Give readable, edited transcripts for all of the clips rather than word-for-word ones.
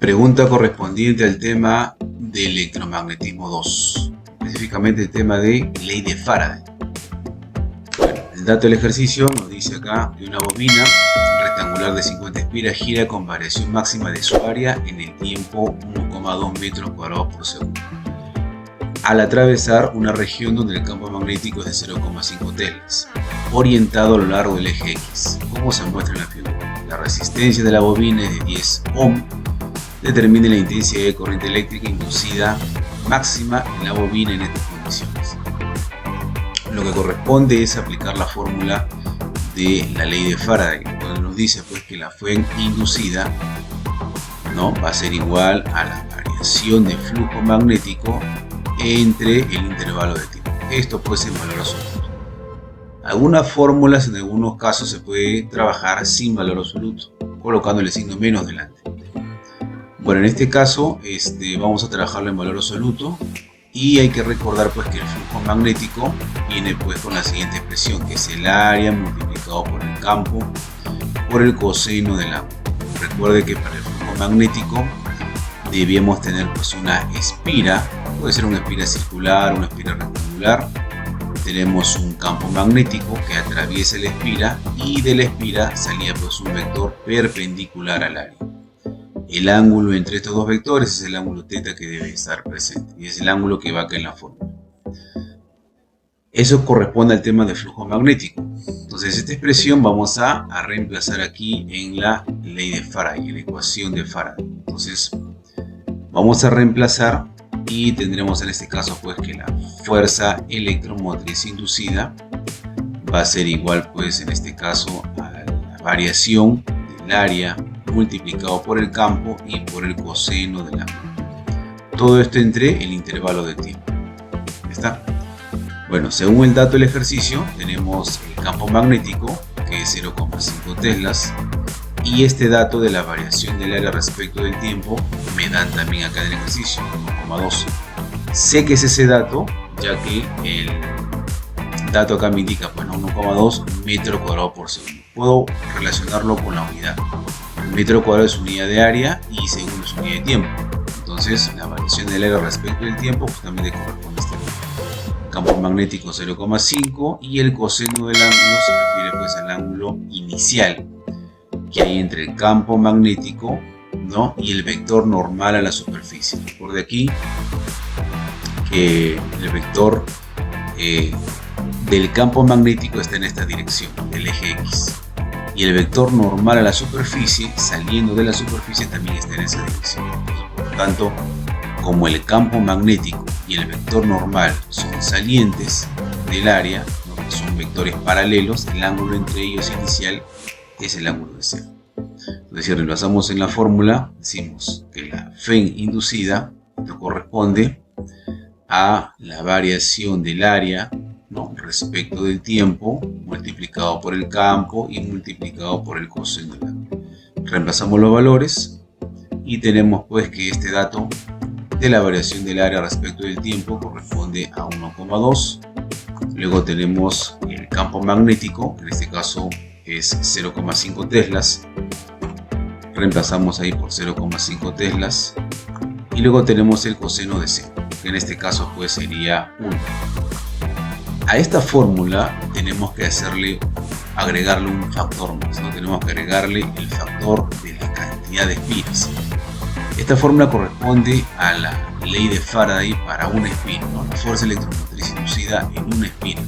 Pregunta correspondiente al tema de electromagnetismo 2, específicamente el tema de ley de Faraday. Bueno, el dato del ejercicio nos dice acá que una bobina rectangular de 50 espiras gira con variación máxima de su área en el tiempo 1,2 metros cuadrados por segundo, al atravesar una región donde el campo magnético es de 0,5 teslas, orientado a lo largo del eje X, como se muestra en la figura. La resistencia de la bobina es de 10 ohm. Determine la intensidad de corriente eléctrica inducida máxima en la bobina en estas condiciones. Lo que corresponde es aplicar la fórmula de la ley de Faraday, donde nos dice pues que la fuente inducida, ¿no?, va a ser igual a la variación de flujo magnético entre el intervalo de tiempo. Esto puede ser valor absoluto. Algunas fórmulas en algunos casos se puede trabajar sin valor absoluto, colocándole el signo menos delante. Bueno, en este caso vamos a trabajarlo en valor absoluto y hay que recordar pues que el flujo magnético viene pues con la siguiente expresión, que es el área multiplicado por el campo por el coseno del ángulo. Recuerde que para el flujo magnético debíamos tener pues una espira, puede ser una espira circular, una espira rectangular. Tenemos un campo magnético que atraviesa la espira y de la espira salía pues un vector perpendicular al área. El ángulo entre estos dos vectores es el ángulo θ que debe estar presente y es el ángulo que va acá en la fórmula. Eso corresponde al tema de flujo magnético. Entonces esta expresión vamos a reemplazar aquí en la ley de Faraday, en la ecuación de Faraday. Entonces vamos a reemplazar y tendremos en este caso pues que la fuerza electromotriz inducida va a ser igual pues en este caso a la variación del área multiplicado por el campo y por el coseno del ángulo. Todo esto entre el intervalo de tiempo. ¿Está? Bueno, según el dato del ejercicio, tenemos el campo magnético, que es 0,5 teslas, y este dato de la variación del área respecto del tiempo me dan también acá en el ejercicio, 1,2. Sé que es ese dato, ya que el dato acá me indica pues, 1,2 metros cuadrados por segundo. Puedo relacionarlo con la unidad. El metro cuadrado es unidad de área y segundo es unidad de tiempo. Entonces la variación del área respecto del tiempo justamente corresponde a este campo magnético 0,5 y el coseno del ángulo se refiere pues al ángulo inicial que hay entre el campo magnético, ¿no?, y el vector normal a la superficie. Por de aquí que el vector del campo magnético está en esta dirección, del eje X. Y el vector normal a la superficie, saliendo de la superficie, también está en esa dirección. Por lo tanto, como el campo magnético y el vector normal son salientes del área, ¿no?, que son vectores paralelos, el ángulo entre ellos inicial es el ángulo de cero. Entonces, si reemplazamos en la fórmula, decimos que la FEN inducida corresponde a la variación del área, ¿no?, respecto del tiempo multiplicado por el campo y multiplicado por el coseno del ángulo. Reemplazamos los valores y tenemos pues que este dato de la variación del área respecto del tiempo corresponde a 1,2. Luego tenemos el campo magnético, en este caso es 0,5 teslas. Reemplazamos ahí por 0,5 teslas y luego tenemos el coseno de cero, que en este caso pues sería 1. A esta fórmula tenemos que agregarle un factor más, ¿no? Tenemos que agregarle el factor de la cantidad de espiras. Esta fórmula corresponde a la ley de Faraday para una espira, ¿no?, la fuerza electromotriz inducida en una espira.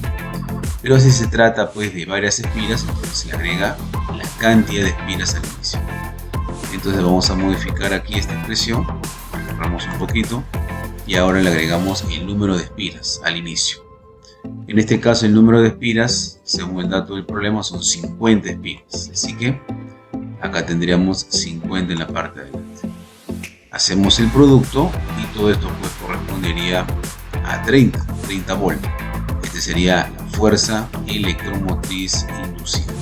Pero si se trata pues de varias espiras, entonces se le agrega la cantidad de espiras al inicio. Entonces vamos a modificar aquí esta expresión, borramos un poquito y ahora le agregamos el número de espiras al inicio. En este caso el número de espiras, según el dato del problema, son 50 espiras. Así que acá tendríamos 50 en la parte de adelante. Hacemos el producto y todo esto pues correspondería a 30 voltios. Este sería la fuerza electromotriz inducida.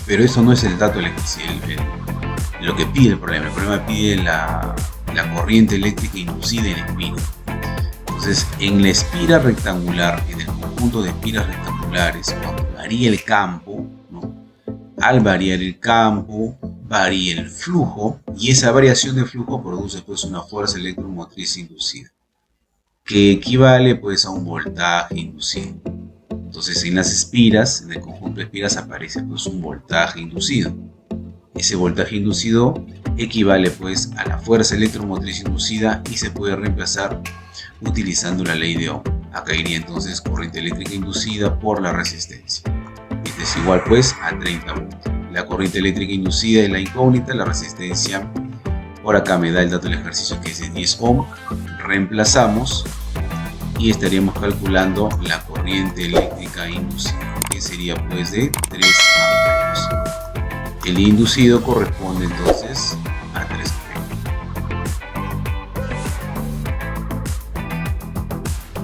Pero eso no es el dato lo que pide el problema. El problema pide la corriente eléctrica inducida en espira. Entonces, en la espira rectangular, en el conjunto de espiras rectangulares, cuando varía el campo, ¿no?, al variar el campo, varía el flujo y esa variación de flujo produce pues una fuerza electromotriz inducida, que equivale pues a un voltaje inducido. Entonces en las espiras, en el conjunto de espiras aparece pues un voltaje inducido. Ese voltaje inducido equivale pues a la fuerza electromotriz inducida y se puede reemplazar utilizando la ley de Ohm. Acá iría entonces corriente eléctrica inducida por la resistencia. Esto es igual pues a 30 voltios. La corriente eléctrica inducida es la incógnita, la resistencia por acá me da el dato del ejercicio que es de 10 ohm. Reemplazamos y estaríamos calculando la corriente eléctrica inducida, que sería pues de 3 amperes. El inducido corresponde entonces